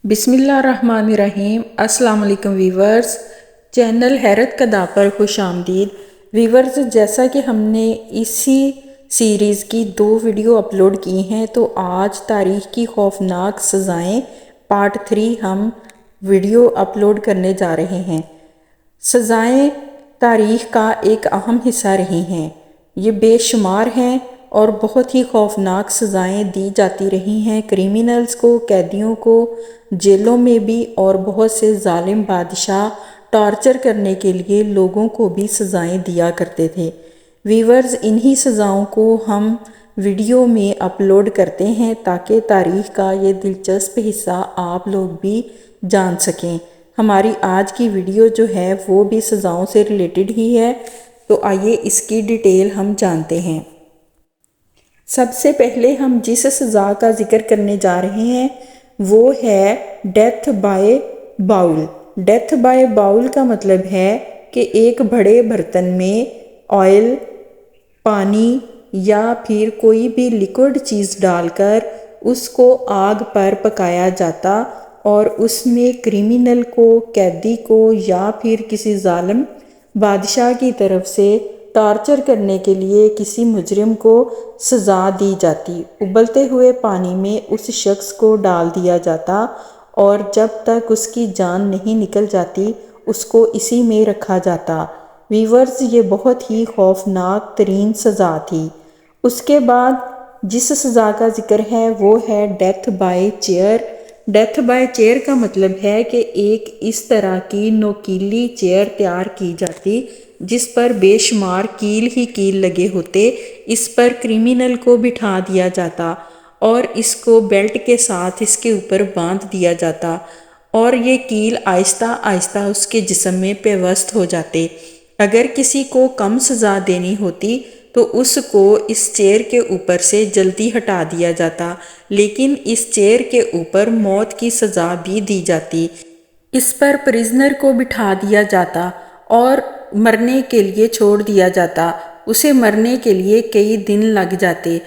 بسم اللہ الرحمن الرحیم۔ السلام علیکم ویورز، چینل حیرت کدا پر خوش آمدید۔ ویورز، جیسا کہ ہم نے اسی سیریز کی 2 ویڈیو اپلوڈ کی ہیں، تو آج تاریخ کی خوفناک سزائیں پارٹ 3 ہم ویڈیو اپلوڈ کرنے جا رہے ہیں۔ سزائیں تاریخ کا ایک اہم حصہ رہی ہیں۔ یہ بے شمار ہیں اور بہت ہی خوفناک سزائیں دی جاتی رہی ہیں کریمنلز کو، قیدیوں کو جیلوں میں بھی، اور بہت سے ظالم بادشاہ ٹارچر کرنے کے لیے لوگوں کو بھی سزائیں دیا کرتے تھے۔ ویورز، انہی سزاؤں کو ہم ویڈیو میں اپلوڈ کرتے ہیں تاکہ تاریخ کا یہ دلچسپ حصہ آپ لوگ بھی جان سکیں۔ ہماری آج کی ویڈیو جو ہے وہ بھی سزاؤں سے ریلیٹڈ ہی ہے، تو آئیے اس کی ڈیٹیل ہم جانتے ہیں۔ سب سے پہلے ہم جس سزا کا ذکر کرنے جا رہے ہیں وہ ہے death by bowl. Death by bowl کا مطلب ہے کہ ایک بڑے برتن میں آئل، پانی یا پھر کوئی بھی لیکوڈ چیز ڈال کر اس کو آگ پر پکایا جاتا اور اس میں کریمنل کو، قیدی کو یا پھر کسی ظالم بادشاہ کی طرف سے ٹارچر کرنے کے لیے کسی مجرم کو سزا دی جاتی۔ ابلتے ہوئے پانی میں اس شخص کو ڈال دیا جاتا اور جب تک اس کی جان نہیں نکل جاتی اس کو اسی میں رکھا جاتا۔ ویورز، یہ بہت ہی خوفناک ترین سزا تھی۔ اس کے بعد جس سزا کا ذکر ہے وہ ہے death by chair. Death by chair کا مطلب ہے کہ ایک اس طرح کی نوکیلی چیئر تیار کی جاتی جس پر بے شمار کیل ہی کیل لگے ہوتے۔ اس پر کریمنل کو بٹھا دیا جاتا اور اس کو بیلٹ کے ساتھ اس کے اوپر باندھ دیا جاتا اور یہ کیل آہستہ آہستہ اس کے جسم میں پیوست ہو جاتے۔ اگر کسی کو کم سزا دینی ہوتی تو اس کو اس چیئر کے اوپر سے جلدی ہٹا دیا جاتا، لیکن اس چیئر کے اوپر موت کی سزا بھی دی جاتی۔ اس پر پریزنر کو بٹھا دیا جاتا اور مرنے کے لیے چھوڑ دیا جاتا۔ اسے مرنے کے لیے کئی دن لگ جاتے۔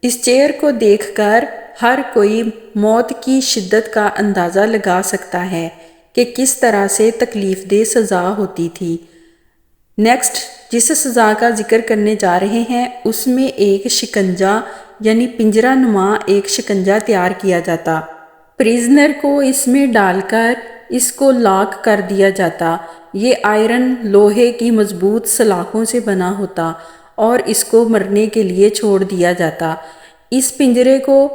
اس چیئر کو دیکھ کر ہر کوئی موت کی شدت کا اندازہ لگا سکتا ہے کہ کس طرح سے تکلیف دہ سزا ہوتی تھی۔ نیکسٹ جس سزا کا ذکر کرنے جا رہے ہیں اس میں ایک شکنجہ یعنی پنجرہ نما ایک شکنجہ تیار کیا جاتا۔ پریزنر کو اس میں ڈال کر اس کو لاک کر دیا جاتا۔ یہ آئرن لوہے کی مضبوط سلاخوں سے بنا ہوتا اور اس کو مرنے کے لیے چھوڑ دیا جاتا۔ اس پنجرے کو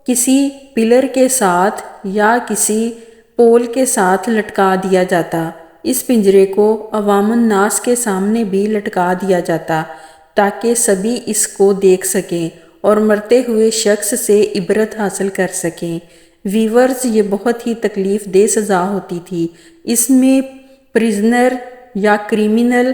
کسی پلر کے ساتھ یا کسی پول کے ساتھ لٹکا دیا جاتا۔ اس پنجرے کو عوام الناس کے سامنے بھی لٹکا دیا جاتا تاکہ سبھی اس کو دیکھ سکیں اور مرتے ہوئے شخص سے عبرت حاصل کر سکیں۔ ویورز، یہ بہت ہی تکلیف دہ سزا ہوتی تھی۔ اس میں پریزنر یا کریمنل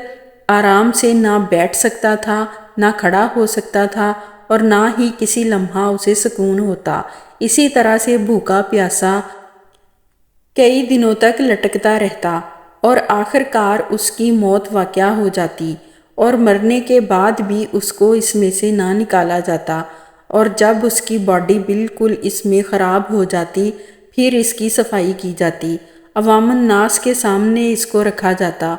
آرام سے نہ بیٹھ سکتا تھا، نہ کھڑا ہو سکتا تھا اور نہ ہی کسی لمحہ اسے سکون ہوتا۔ اسی طرح سے بھوکا پیاسا کئی دنوں تک لٹکتا رہتا اور آخر کار اس کی موت واقع ہو جاتی اور مرنے کے بعد بھی اس کو اس میں سے نہ نکالا جاتا، اور جب اس کی باڈی بالکل اس میں خراب ہو جاتی پھر اس کی صفائی کی جاتی، عوام الناس کے سامنے اس کو رکھا جاتا۔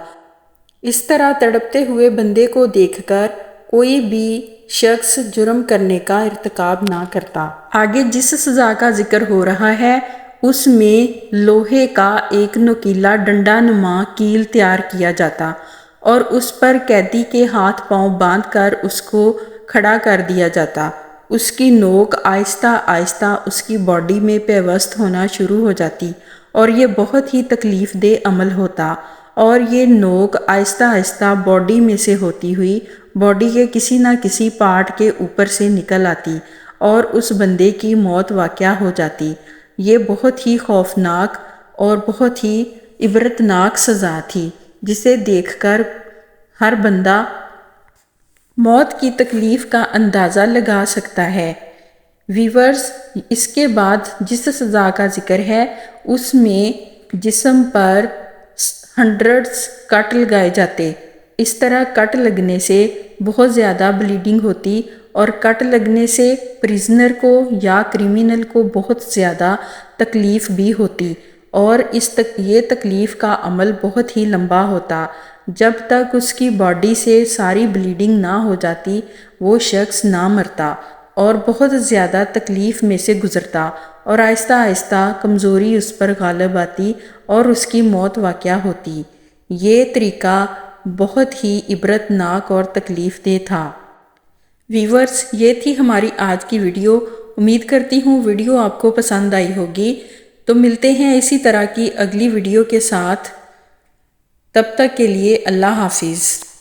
اس طرح تڑپتے ہوئے بندے کو دیکھ کر کوئی بھی شخص جرم کرنے کا ارتکاب نہ کرتا۔ آگے جس سزا کا ذکر ہو رہا ہے اس میں لوہے کا ایک نوکیلا ڈنڈا نما کیل تیار کیا جاتا اور اس پر قیدی کے ہاتھ پاؤں باندھ کر اس کو کھڑا کر دیا جاتا۔ اس کی نوک آہستہ آہستہ اس کی باڈی میں پیوست ہونا شروع ہو جاتی اور یہ بہت ہی تکلیف دہ عمل ہوتا، اور یہ نوک آہستہ آہستہ باڈی میں سے ہوتی ہوئی باڈی کے کسی نہ کسی پارٹ کے اوپر سے نکل آتی اور اس بندے کی موت واقع ہو جاتی۔ یہ بہت ہی خوفناک اور بہت ہی عبرتناک سزا تھی جسے دیکھ کر ہر بندہ موت کی تکلیف کا اندازہ لگا سکتا ہے۔ ویورز، اس کے بعد جس سزا کا ذکر ہے اس میں جسم پر ہنڈریڈز کٹ لگائے جاتے۔ اس طرح کٹ لگنے سے بہت زیادہ بلیڈنگ ہوتی اور کٹ لگنے سے پریزنر کو یا کریمنل کو بہت زیادہ تکلیف بھی ہوتی اور یہ تکلیف کا عمل بہت ہی لمبا ہوتا۔ جب تک اس کی باڈی سے ساری بلیڈنگ نہ ہو جاتی وہ شخص نہ مرتا اور بہت زیادہ تکلیف میں سے گزرتا اور آہستہ آہستہ کمزوری اس پر غالب آتی اور اس کی موت واقع ہوتی۔ یہ طریقہ بہت ہی عبرت ناک اور تکلیف دہ تھا۔ ویورز، یہ تھی ہماری آج کی ویڈیو۔ امید کرتی ہوں ویڈیو آپ کو پسند آئی ہوگی۔ تو ملتے ہیں اسی طرح کی اگلی ویڈیو کے ساتھ، تب تک کے لیے اللہ حافظ۔